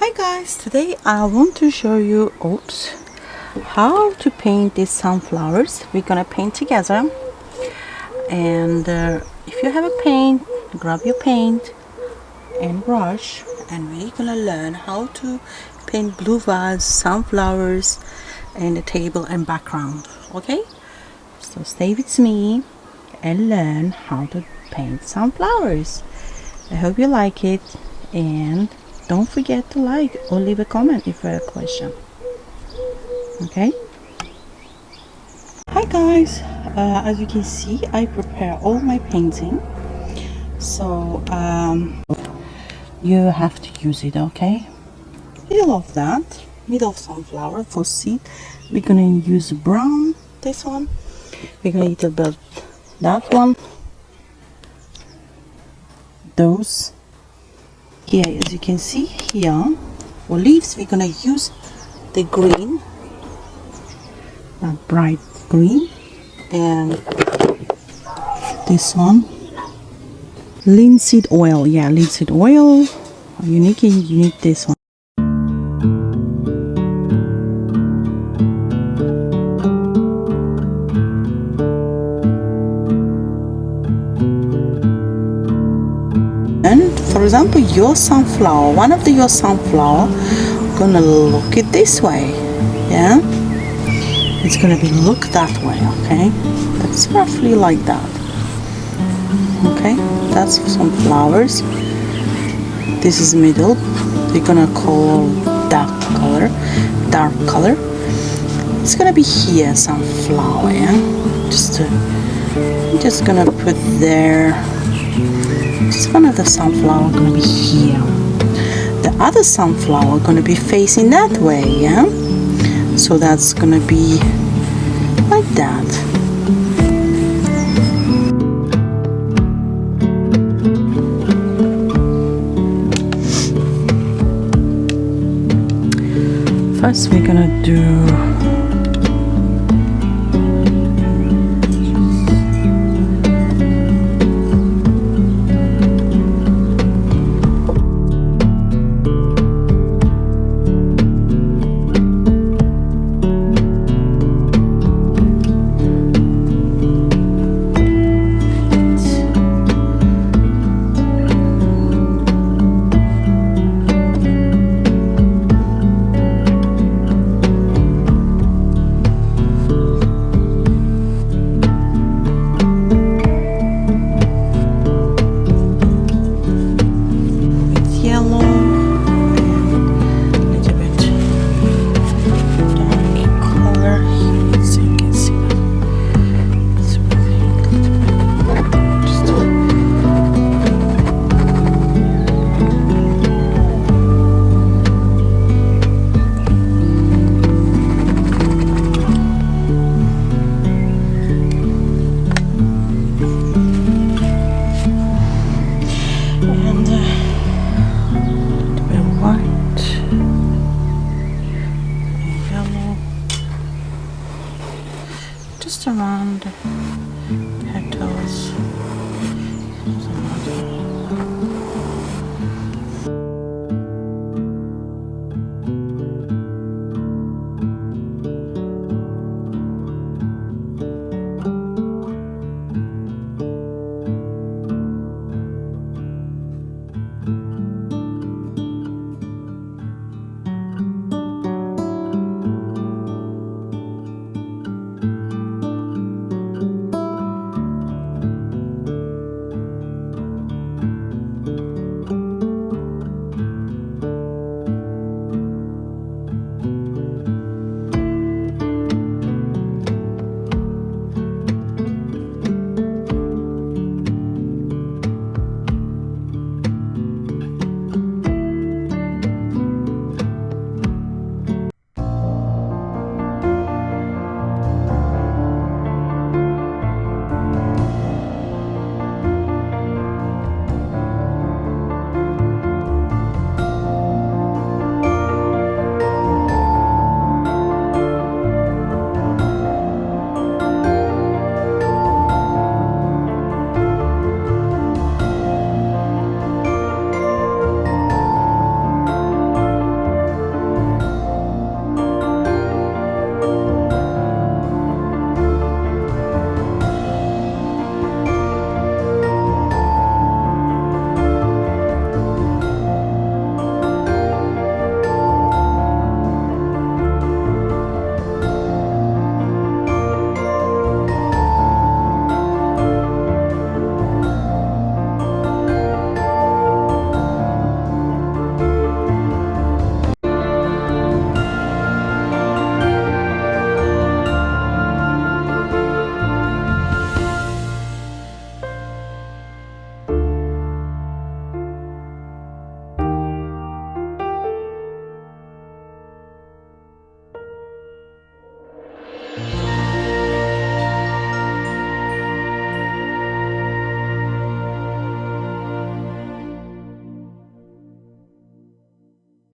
Hi guys, today I want to show you how to paint these sunflowers. We're gonna paint together, and if you have a paint, grab your paint and brush, and we're gonna learn how to paint blue vase, sunflowers, and the table and background. Okay, so stay with me and learn how to paint sunflowers. I hope you like it, and don't forget to like or leave a comment if you have a question. Okay. Hi guys, as you can see, I prepare all my painting, so you have to use it. Okay, middle of that, middle of sunflower for seed, we're gonna use brown. This one we're gonna use a bit that one, those here. As you can see here, for leaves we're gonna use the green, that bright green, and this one linseed oil. Yeah, linseed oil. You need this one. And for example, your sunflower, your sunflower gonna look it this way. Yeah, it's gonna be look that way. Okay, that's roughly like that. Okay, that's some flowers. This is middle. We're gonna call dark color. It's gonna be here sunflower. Yeah, just gonna put there. Just one of the sunflower gonna be here. The other sunflower gonna be facing that way. Yeah, so that's gonna be like that. First we're gonna do just around